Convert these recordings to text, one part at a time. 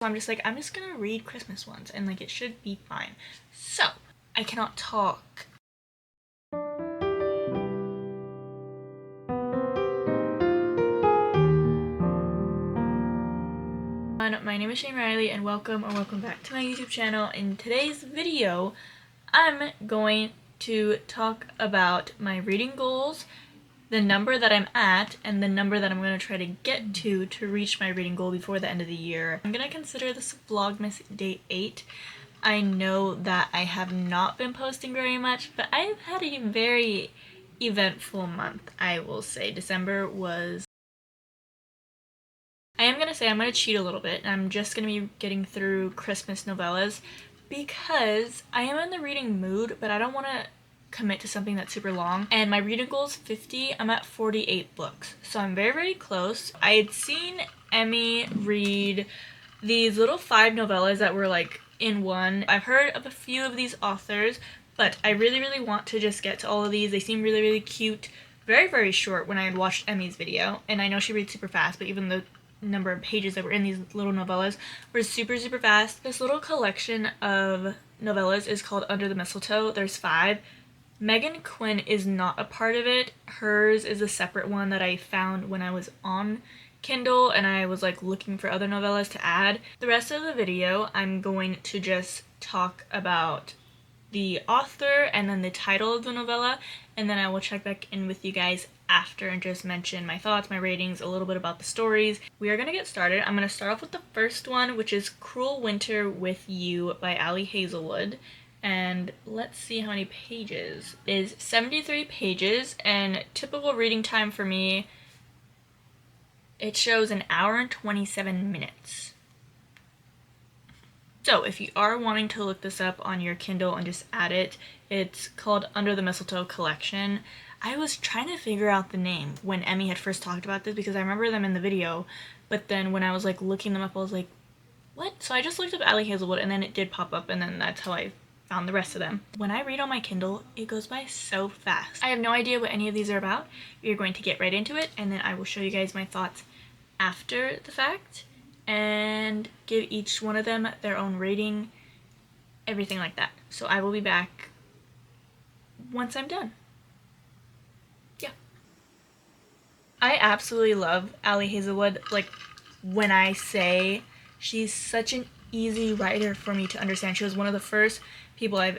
So I'm just like, I'm just gonna read Christmas ones and like it should be fine. So I cannot talk. My name is ShaineRiley and welcome back to my YouTube channel. In today's video, I'm going to talk about my reading goals, the number that I'm at, and the number that I'm going to try to get to reach my reading goal before the end of the year. I'm going to consider this Vlogmas Day 8. I know that I have not been posting very much, but I've had a very eventful month, I will say. December was... I am going to say I'm going to cheat a little bit, and I'm just going to be getting through Christmas novellas because I am in the reading mood, but I don't want to commit to something that's super long. And my reading goal is 50. I'm at 48 books, so I'm very, very close. I had seen Emmy read these little 5 novellas that were like in one. I've heard of a few of these authors, but I really, really want to just get to all of these. They seem really, really cute. Very, very short when I had watched Emmy's video, and I know she reads super fast, but even the number of pages that were in these little novellas were super, super fast. This little collection of novellas is called Under the Mistletoe. There's 5. Megan Quinn is not a part of it. Hers is a separate one that I found when I was on Kindle and I was like looking for other novellas to add. The rest of the video I'm going to just talk about the author and then the title of the novella, and then I will check back in with you guys after and just mention my thoughts, my ratings, a little bit about the stories. We are going to get started. I'm going to start off with the first one, which is Cruel Winter with You by Ali Hazelwood. And let's see how many pages. It is 73 pages, and typical reading time for me, it shows an hour and 27 minutes. So if you are wanting to look this up on your Kindle and just add it, it's called Under the Mistletoe Collection. I was trying to figure out the name when Emmy had first talked about this because I remember them in the video, but then when I was like looking them up, I was like, what? So I just looked up Ali Hazelwood and then it did pop up, and then that's how I found the rest of them. When I read on my Kindle, it goes by so fast. I have no idea what any of these are about. We're going to get right into it, and then I will show you guys my thoughts after the fact and give each one of them their own rating, everything like that. So I will be back once I'm done. Yeah. I absolutely love Ali Hazelwood. Like, when I say she's such an easy writer for me to understand. She was one of the first people I've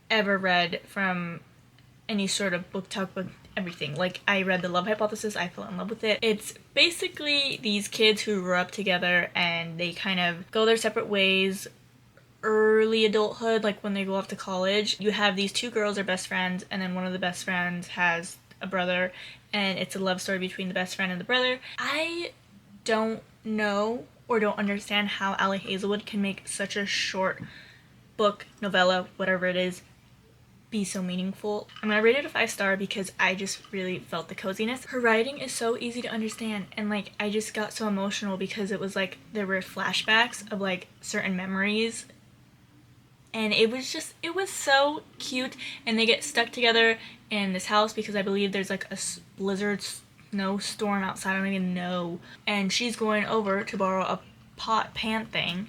ever read from any sort of book talk book, everything. Like, I read The Love Hypothesis, I fell in love with it. It's basically these kids who grew up together and they kind of go their separate ways early adulthood, like when they go off to college. You have these 2 girls are best friends, and then one of the best friends has a brother, and it's a love story between the best friend and the brother. I don't know or don't understand how Ali Hazelwood can make such a short book, novella, whatever it is, be so meaningful. I'm gonna rate it a 5-star because I just really felt the coziness. Her writing is so easy to understand, and like I just got so emotional because it was like there were flashbacks of like certain memories, and it was so cute. And they get stuck together in this house because I believe there's like a blizzard snowstorm outside, I don't even know, and she's going over to borrow a pan thing,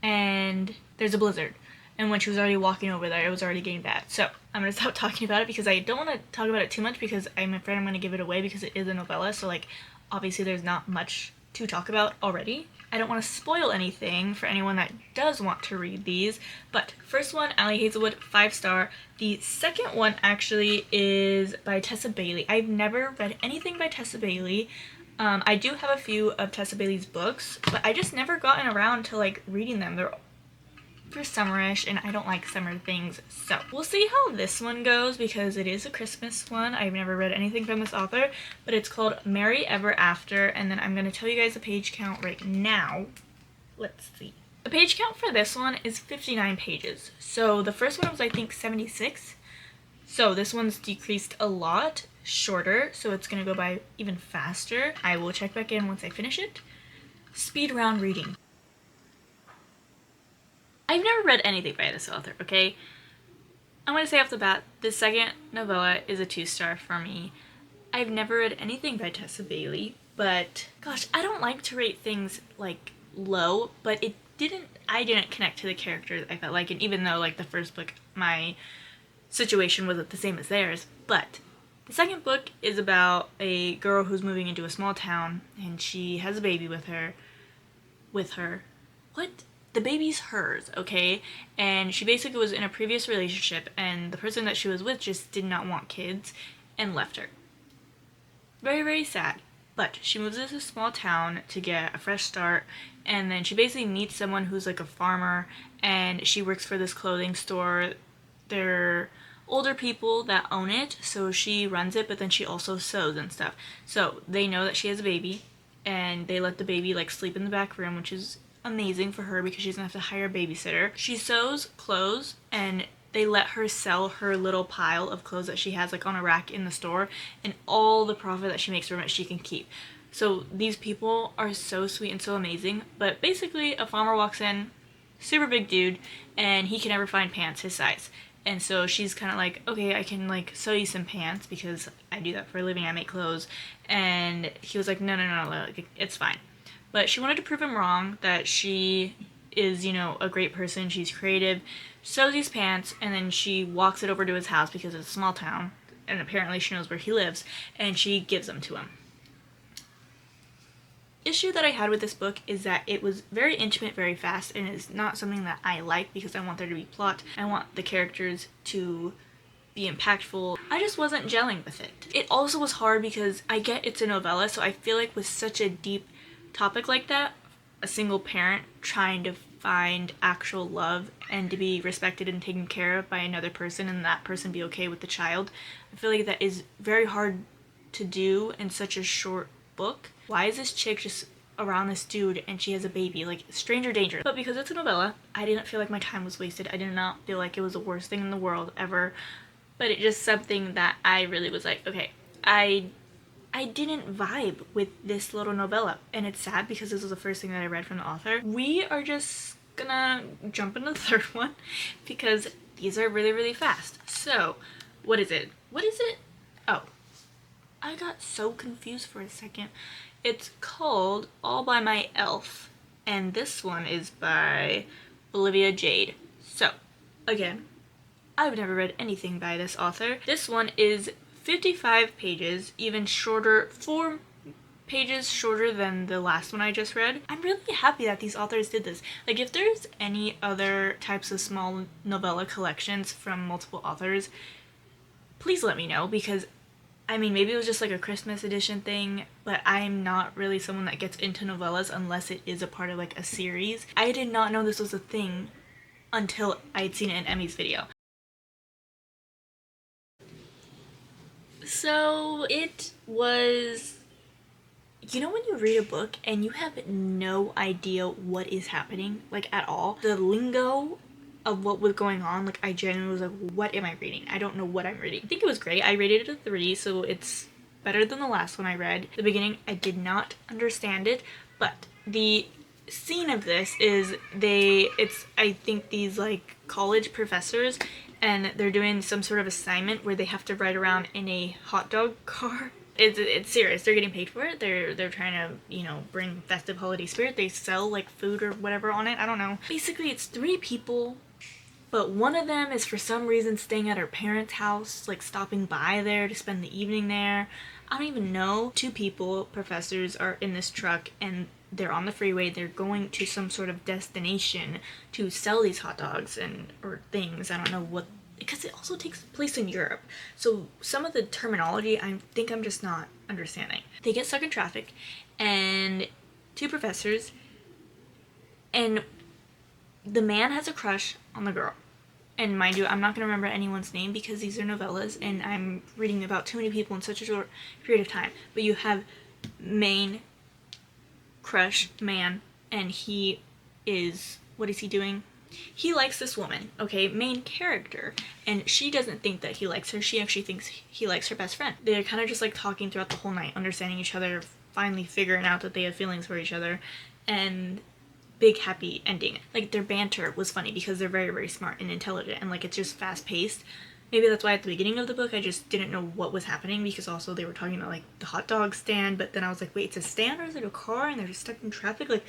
and there's a blizzard. And when she was already walking over there, it was already getting bad. So I'm going to stop talking about it because I don't want to talk about it too much because I'm afraid I'm going to give it away because it is a novella. So like, obviously there's not much to talk about already. I don't want to spoil anything for anyone that does want to read these. But first one, Ali Hazelwood, 5-star. The second one actually is by Tessa Bailey. I've never read anything by Tessa Bailey. I do have a few of Tessa Bailey's books, but I just never gotten around to like reading them. They're summerish, and I don't like summer things, so we'll see how this one goes because it is a Christmas one. I've never read anything from this author, but it's called Merry Ever After, and then I'm going to tell you guys the page count right now. Let's see. The page count for this one is 59 pages. So the first one was I think 76. So this one's decreased a lot, shorter, so it's going to go by even faster. I will check back in once I finish it. Speed round reading. I've never read anything by this author, okay? I'm going to say off the bat, the second novella is a 2-star for me. I've never read anything by Tessa Bailey, but gosh, I don't like to rate things like low, but I didn't connect to the characters, I felt like. And even though like the first book, my situation wasn't the same as theirs, but the second book is about a girl who's moving into a small town, and she has a baby with her. What? The baby's hers, okay? And she basically was in a previous relationship, and the person that she was with just did not want kids and left her. Very, very sad. But she moves to a small town to get a fresh start, and then she basically meets someone who's like a farmer, and she works for this clothing store. They're older people that own it, so she runs it, but then she also sews and stuff. So they know that she has a baby, and they let the baby like sleep in the back room, which is amazing for her because she's gonna have to hire a babysitter. She sews clothes, and they let her sell her little pile of clothes that she has like on a rack in the store, and all the profit that she makes from it she can keep. So these people are so sweet and so amazing. But basically a farmer walks in, super big dude, and he can never find pants his size. And so she's kind of like, okay, I can like sew you some pants because I do that for a living, I make clothes. And he was like, no, like, it's fine. But she wanted to prove him wrong, that she is, you know, a great person, she's creative, sews these pants, and then she walks it over to his house because it's a small town, and apparently she knows where he lives, and she gives them to him. Issue that I had with this book is that it was very intimate, very fast, and it's not something that I like because I want there to be plot. I want the characters to be impactful. I just wasn't gelling with it. It also was hard because I get it's a novella, so I feel like with such a deep topic like that, a single parent trying to find actual love and to be respected and taken care of by another person, and that person be okay with the child, I feel like that is very hard to do in such a short book. Why is this chick just around this dude and she has a baby? Like, stranger danger. But because it's a novella, I didn't feel like my time was wasted. I did not feel like it was the worst thing in the world ever, but it's just something that I really was like, okay, I didn't vibe with this little novella, and it's sad because this was the first thing that I read from the author. We are just gonna jump into the third one because these are really, really fast. So, what is it? Oh, I got so confused for a second. It's called All by My Elf, and this one is by Olivia Jade. So, again, I've never read anything by this author. This one is 55 pages, even shorter, 4 pages shorter than the last one I just read. I'm really happy that these authors did this. Like, if there's any other types of small novella collections from multiple authors, please let me know, because I mean, maybe it was just like a Christmas edition thing, but I'm not really someone that gets into novellas unless it is a part of like a series. I did not know this was a thing until I had seen it in Emmy's video. So it was, you know when you read a book and you have no idea what is happening, like at all? The lingo of what was going on, like I genuinely was like, what am I reading? I don't know what I'm reading. I think it was great. I rated it a 3, so it's better than the last one I read. The beginning, I did not understand it, but the scene of this is I think these like college professors, and they're doing some sort of assignment where they have to ride around in a hot dog car. It's serious. They're getting paid for it. They're trying to, you know, bring festive holiday spirit. They sell like food or whatever on it. I don't know. Basically, it's 3 people, but one of them is for some reason staying at her parents' house, like stopping by there to spend the evening there. I don't even know. 2 people, professors, are in this truck and they're on the freeway. They're going to some sort of destination to sell these hot dogs or things. I don't know what, because it also takes place in Europe. So some of the terminology I think I'm just not understanding. They get stuck in traffic, and 2 professors, and the man has a crush on the girl. And mind you, I'm not going to remember anyone's name because these are novellas and I'm reading about too many people in such a short period of time. But you have main crush man, and he is, what is he doing? He likes this woman, okay, main character, and she doesn't think that he likes her. She actually thinks he likes her best friend. They're kind of just like talking throughout the whole night, understanding each other, finally figuring out that they have feelings for each other, and big happy ending. Like, their banter was funny because they're very, very smart and intelligent, and like it's just fast paced. Maybe that's why at the beginning of the book I just didn't know what was happening, because also they were talking about like the hot dog stand, but then I was like, wait, it's a stand or is it a car, and they're just stuck in traffic? Like,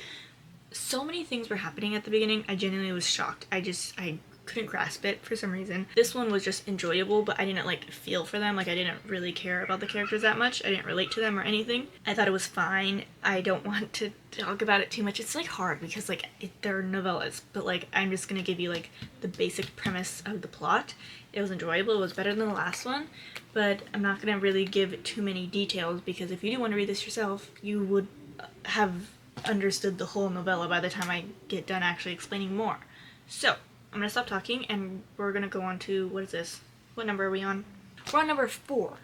So many things were happening at the beginning. I genuinely was shocked. I couldn't grasp it for some reason. This one was just enjoyable, but I didn't like feel for them. Like, I didn't really care about the characters that much. I didn't relate to them or anything. I thought it was fine. I don't want to talk about it too much. It's like hard because like they're novellas, but like I'm just gonna give you like the basic premise of the plot. It was enjoyable. It was better than the last one, but I'm not gonna really give too many details because if you do want to read this yourself, you would have understood the whole novella by the time I get done actually explaining more. So I'm gonna stop talking and we're gonna go on to, what is this? What number are we on? We're on number 4.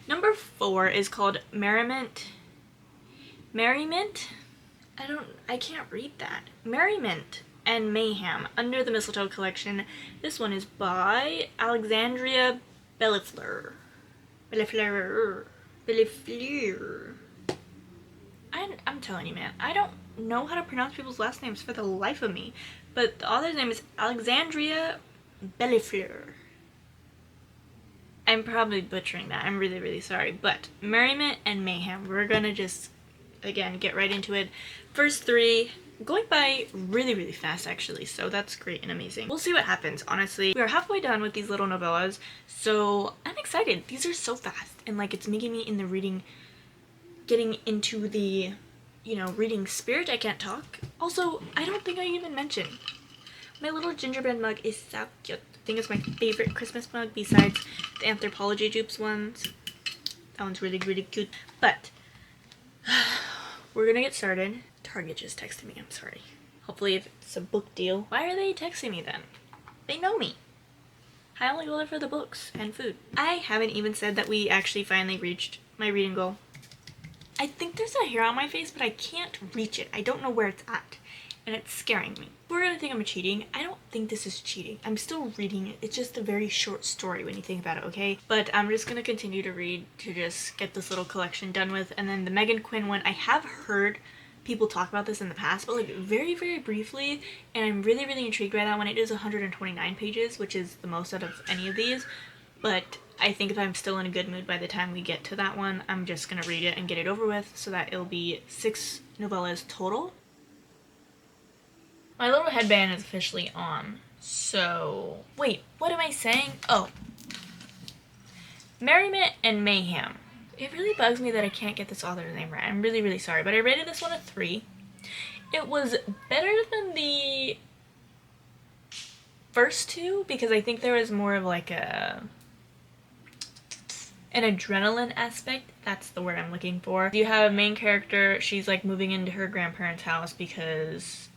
Number 4 is called Merriment. I can't read that. Merriment and Mayhem, Under the Mistletoe Collection. This one is by Alexandria Bellefleur. I'm telling you, man, I don't know how to pronounce people's last names for the life of me, but the author's name is Alexandria Bellefleur. I'm probably butchering that. I'm really, really sorry, but Merriment and Mayhem. We're gonna just, again, get right into it. First 3, going by really, really fast, actually, so that's great and amazing. We'll see what happens, honestly. We are halfway done with these little novellas, so I'm excited. These are so fast, and like it's making me in the reading, getting into the, you know, reading spirit. I can't talk. Also, I don't think I even mentioned my little gingerbread mug is so cute. I think it's my favorite Christmas mug besides the Anthropology Dupes ones. That one's really, really cute. But we're gonna get started. Target just texted me. I'm sorry. Hopefully if it's a book deal. Why are they texting me then? They know me. I only go there for the books and food. I haven't even said that we actually finally reached my reading goal. I think there's a hair on my face, but I can't reach it. I don't know where it's at, and it's scaring me. We're gonna think I'm cheating. I don't think this is cheating. I'm still reading it. It's just a very short story when you think about it, okay? But I'm just gonna continue to read to just get this little collection done with. And then the Megan Quinn one, I have heard people talk about this in the past, but like very, very briefly, and I'm really, really intrigued by that one. It is 129 pages, which is the most out of any of these, but I think if I'm still in a good mood by the time we get to that one, I'm just gonna read it and get it over with so that it'll be 6 novellas total. My little headband is officially on, so wait, what am I saying? Oh, Merriment and Mayhem. It really bugs me that I can't get this author's name right. I'm really, really sorry, but I rated this one a 3. It was better than the first 2 because I think there was more of like an adrenaline aspect. That's the word I'm looking for. You have a main character, she's like moving into her grandparents' house because,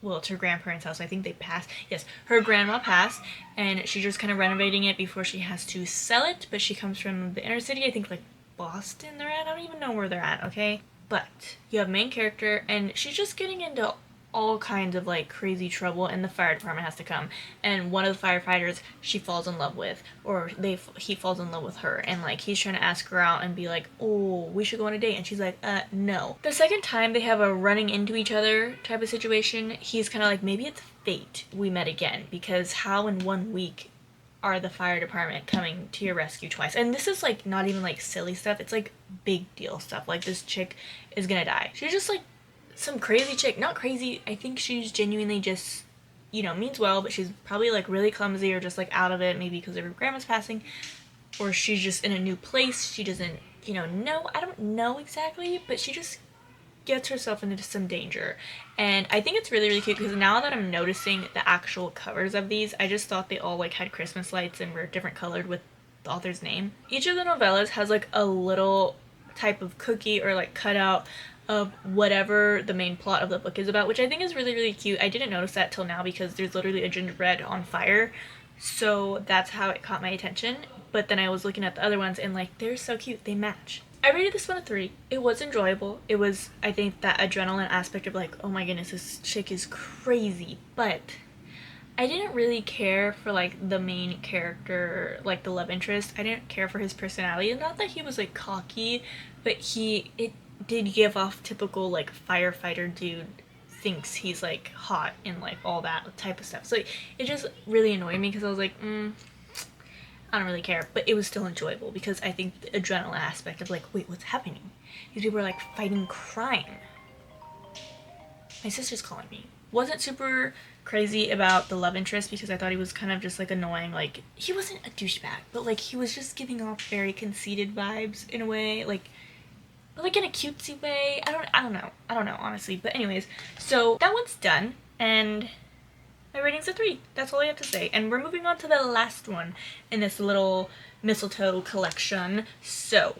well, it's her grandparents' house. I think they passed. Yes, her grandma passed, and she's just kind of renovating it before she has to sell it, but she comes from the inner city, I think like Boston they're at. I don't even know where they're at, okay? But you have main character, and she's just getting into all kinds of like crazy trouble, and the fire department has to come, and one of the firefighters she falls in love with, or he falls in love with her, and like he's trying to ask her out and be like, oh, we should go on a date, and she's like, no. The second time they have a running into each other type of situation, he's kind of like, maybe it's fate we met again, because how in 1 week are the fire department coming to your rescue twice? And this is like not even like silly stuff, it's like big deal stuff. Like this chick is gonna die. She's just like some crazy chick. Not crazy, I think she's genuinely just, you know, means well, but she's probably like really clumsy or just like out of it, maybe because of her grandma's passing, or she's just in a new place. She doesn't, you know, I don't know exactly, but she just gets herself into some danger. And I think it's really, really cute because now that I'm noticing the actual covers of these, I just thought they all like had Christmas lights and were different colored with the author's name. Each of the novellas has like a little type of cookie or like cutout of whatever the main plot of the book is about, which I think is really, really cute. I didn't notice that till now because there's literally a gingerbread on fire, so that's how it caught my attention. But then I was looking at the other ones and like, they're so cute, they match. I rated this one a 3. It was enjoyable. It was, I think, that adrenaline aspect of like, oh my goodness, this chick is crazy, but I didn't really care for like the main character, like the love interest. I didn't care for his personality. Not that he was like cocky, but it did give off typical like firefighter dude thinks he's like hot and like all that type of stuff. So it just really annoyed me because I was like, I don't really care, but it was still enjoyable because I think the adrenaline aspect of like, wait, what's happening? These people are like fighting crime. My sister's calling me. Wasn't super crazy about the love interest because I thought he was kind of just like annoying. Like, he wasn't a douchebag, but like he was just giving off very conceited vibes in a way, like in a cutesy way. I don't know honestly. But anyways, so that one's done, and my rating's a 3. That's all I have to say. And we're moving on to the last one in this little mistletoe collection. So,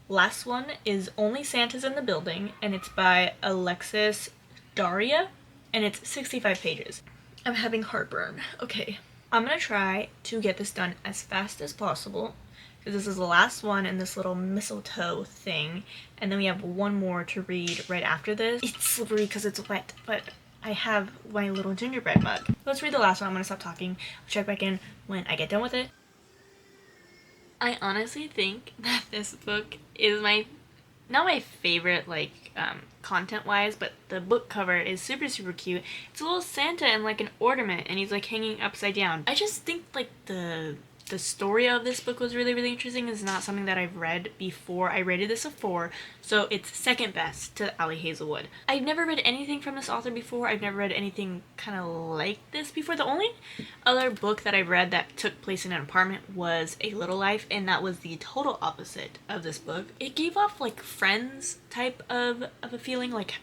last one is Only Santa's in the Building, and it's by Alexis Daria, and it's 65 pages. I'm having heartburn. Okay. I'm gonna try to get this done as fast as possible, because this is the last one in this little mistletoe thing, and then we have one more to read right after this. It's slippery because it's wet, but I have my little gingerbread mug. Let's read the last one. I'm gonna stop talking. I'll check back in when I get done with it. I honestly think that this book is not my favorite, like, content-wise, but the book cover is super, super cute. It's a little Santa in, like, an ornament, and he's, like, hanging upside down. I just think, like, the story of this book was really, really interesting. It's not something that I've read before. I rated this a 4, so it's second best to Ali Hazelwood. I've never read anything from this author before. I've never read anything kind of like this before. The only other book that I read that took place in an apartment was A Little Life, and that was the total opposite of this book. It gave off like Friends type of a feeling, like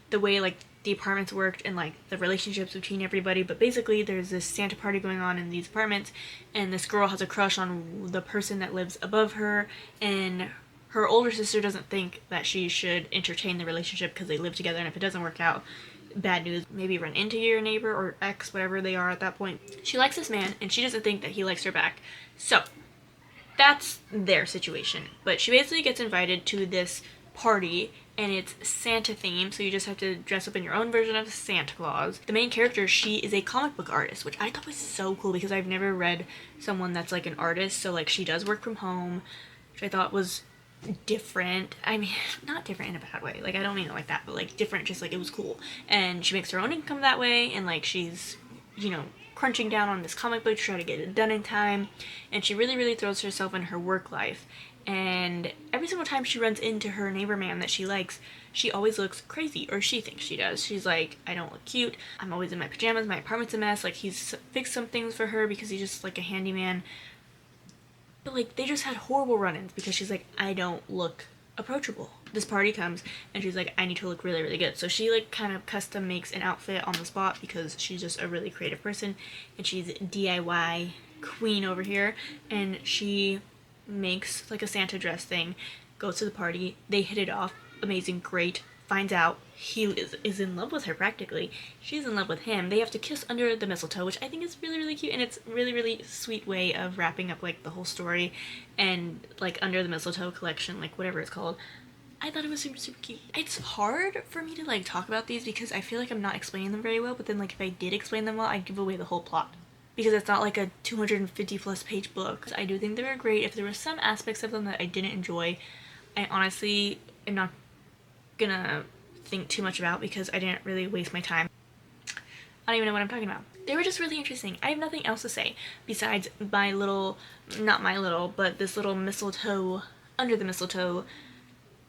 the way like the apartments worked and like the relationships between everybody. But basically there's this Santa party going on in these apartments, and this girl has a crush on the person that lives above her, and her older sister doesn't think that she should entertain the relationship because they live together, and if it doesn't work out, bad news, maybe run into your neighbor or ex, whatever they are at that point. She likes this man and she doesn't think that he likes her back. So that's their situation. But she basically gets invited to this party, and it's Santa themed, so you just have to dress up in your own version of Santa Claus. The main character, she is a comic book artist, which I thought was so cool because I've never read someone that's like an artist. So like she does work from home, which I thought was different. I mean, not different in a bad way, like I don't mean it like that, but like different, just like it was cool. And she makes her own income that way, and like she's, you know, crunching down on this comic book to try to get it done in time, and she really, really throws herself in her work life. And every single time she runs into her neighbor man that she likes, she always looks crazy, or she thinks she does. She's like, I don't look cute, I'm always in my pajamas, my apartment's a mess. Like, he's fixed some things for her because he's just like a handyman. But like, they just had horrible run-ins because she's like, I don't look approachable. This party comes and she's like, I need to look really, really good. So she like kind of custom makes an outfit on the spot because she's just a really creative person, and she's DIY queen over here. And she makes like a Santa dress thing, goes to the party, they hit it off, amazing, great, finds out he is in love with her practically, she's in love with him, they have to kiss under the mistletoe, which I think is really, really cute, and it's really, really sweet way of wrapping up like the whole story. And like Under the Mistletoe collection, like whatever it's called, I thought it was super, super cute. It's hard for me to like talk about these because I feel like I'm not explaining them very well, but then like if I did explain them well, I'd give away the whole plot, because it's not like a 250 plus page book. I do think they were great. If there were some aspects of them that I didn't enjoy, I honestly am not gonna think too much about because I didn't really waste my time. I don't even know what I'm talking about. They were just really interesting. I have nothing else to say besides my little, not my little, but this little mistletoe, Under the Mistletoe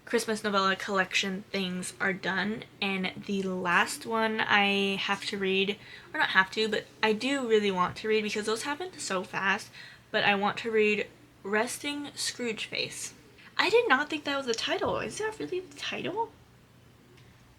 Christmas novella collection things are done, and the last one I have to read, or not have to, but I do really want to read because those happened so fast, but I want to read Resting Scrooge Face. I did not think that was the title. Is that really the title?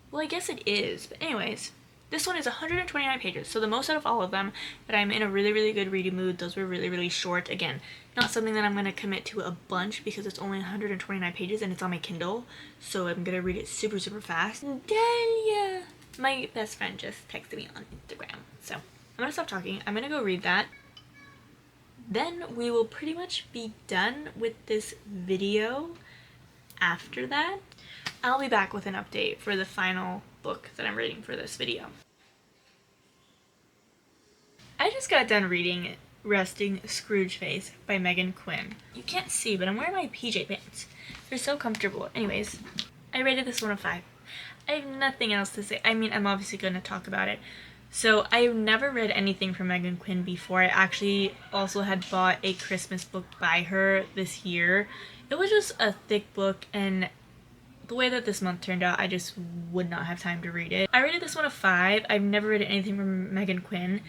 Well, I guess it is, but anyways, this one is 129 pages, so the most out of all of them, but I'm in a really, really good reading mood. Those were really, really short. Again, not something that I'm going to commit to a bunch because it's only 129 pages and it's on my Kindle, so I'm going to read it super, super fast. Delia! My best friend just texted me on Instagram, so I'm going to stop talking. I'm going to go read that. Then we will pretty much be done with this video. After that, I'll be back with an update for the final book that I'm reading for this video. I just got done reading Resting Scrooge Face by Megan Quinn. You can't see, but I'm wearing my PJ pants. They're so comfortable. Anyways, I rated this one a 5. I have nothing else to say. I mean, I'm obviously going to talk about it. So I've never read anything from Megan Quinn before. I actually also had bought a Christmas book by her this year. It was just a thick book, and the way that this month turned out, I just would not have time to read it. I rated this one a 5. I've never read anything from Megan Quinn,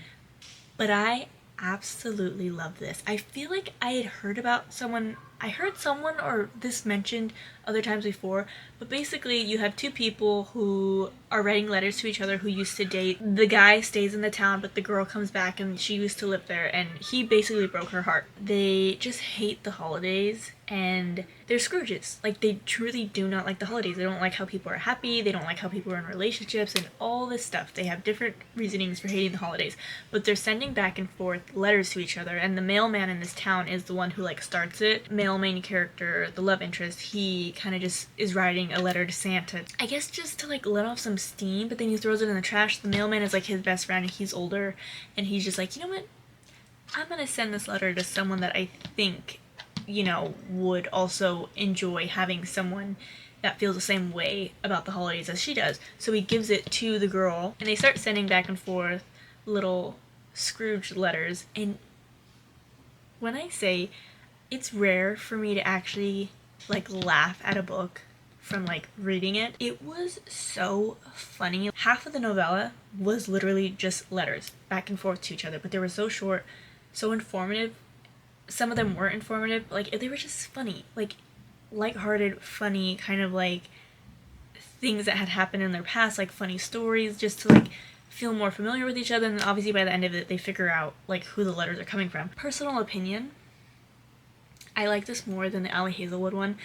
but I absolutely love this. I feel like I had heard about someone, I heard someone or this mentioned other times before, but basically you have two people who are writing letters to each other who used to date. The guy stays in the town, but the girl comes back and she used to live there, and he basically broke her heart. They just hate the holidays, and they're Scrooges. Like, they truly do not like the holidays. They don't like how people are happy, they don't like how people are in relationships, and all this stuff. They have different reasonings for hating the holidays, but they're sending back and forth letters to each other, and the mailman in this town is the one who, like, starts it. Male main character, the love interest, he kind of just is writing a letter to Santa, I guess just to, like, let off some steam, but then he throws it in the trash. The mailman is, like, his best friend, and he's older, and he's just like, you know what? I'm gonna send this letter to someone that I think, you know, would also enjoy having someone that feels the same way about the holidays as she does. So he gives it to the girl, and they start sending back and forth little Scrooge letters. And when I say it's rare for me to actually, like, laugh at a book from, like, reading it, it was so funny. Half of the novella was literally just letters back and forth to each other, but they were so short, so informative. Some of them weren't informative, like, they were just funny, like, lighthearted, funny, kind of like things that had happened in their past, like funny stories, just to, like, feel more familiar with each other. And then obviously by the end of it they figure out, like, who the letters are coming from. Personal opinion, I like this more than the Allie Hazelwood one,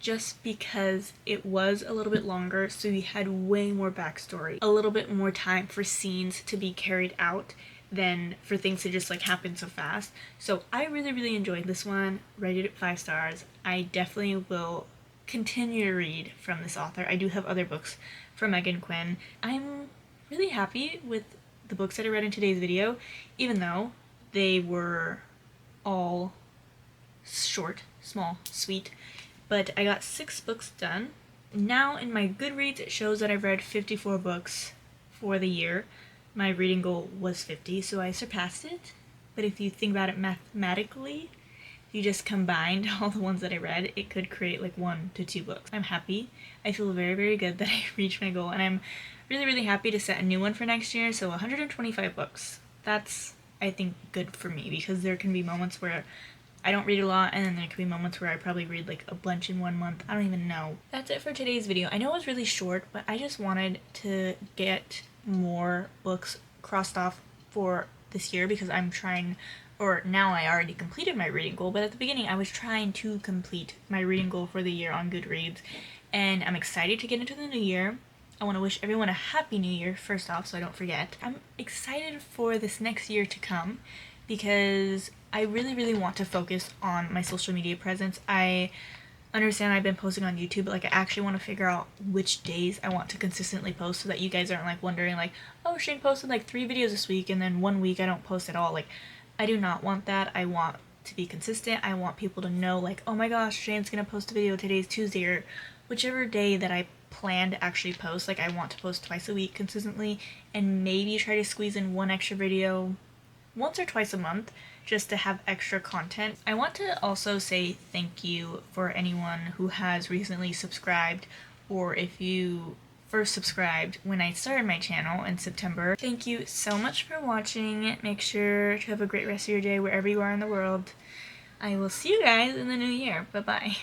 just because it was a little bit longer, so we had way more backstory, a little bit more time for scenes to be carried out than for things to just, like, happen so fast. So I really enjoyed this one, rated it 5 stars. I definitely will continue to read from this author. I do have other books from Megan Quinn. I'm really happy with the books that I read in today's video, even though they were all short, small, sweet, but I got 6 books done. Now in my Goodreads it shows that I've read 54 books for the year. My reading goal was 50, so I surpassed it. But if you think about it mathematically, if you just combined all the ones that I read, it could create like 1 to 2 books. I'm happy. I feel very good that I reached my goal, and I'm really happy to set a new one for next year. So 125 books. That's, I think, good for me, because there can be moments where I don't read a lot, and then there could be moments where I probably read like a bunch in 1 month. I don't even know. That's it for today's video. I know it was really short, but I just wanted to get more books crossed off for this year, because I'm trying, or now I already completed my reading goal, but at the beginning I was trying to complete my reading goal for the year on Goodreads, and I'm excited to get into the new year. I want to wish everyone a happy new year first off, so I don't forget. I'm excited for this next year to come, because I really want to focus on my social media presence. I understand I've been posting on YouTube, but, like, I actually want to figure out which days I want to consistently post, so that you guys aren't, like, wondering, like, oh, Shane posted like 3 videos this week and then 1 week I don't post at all. Like, I do not want that. I want to be consistent. I want people to know, like, oh my gosh, Shane's gonna post a video, today's Tuesday, or whichever day that I plan to actually post. Like, I want to post twice a week consistently, and maybe try to squeeze in 1 extra video once or twice a month, just to have extra content. I want to also say thank you for anyone who has recently subscribed, or if you first subscribed when I started my channel in September. Thank you so much for watching. Make sure to have a great rest of your day wherever you are in the world. I will see you guys in the new year. Bye bye.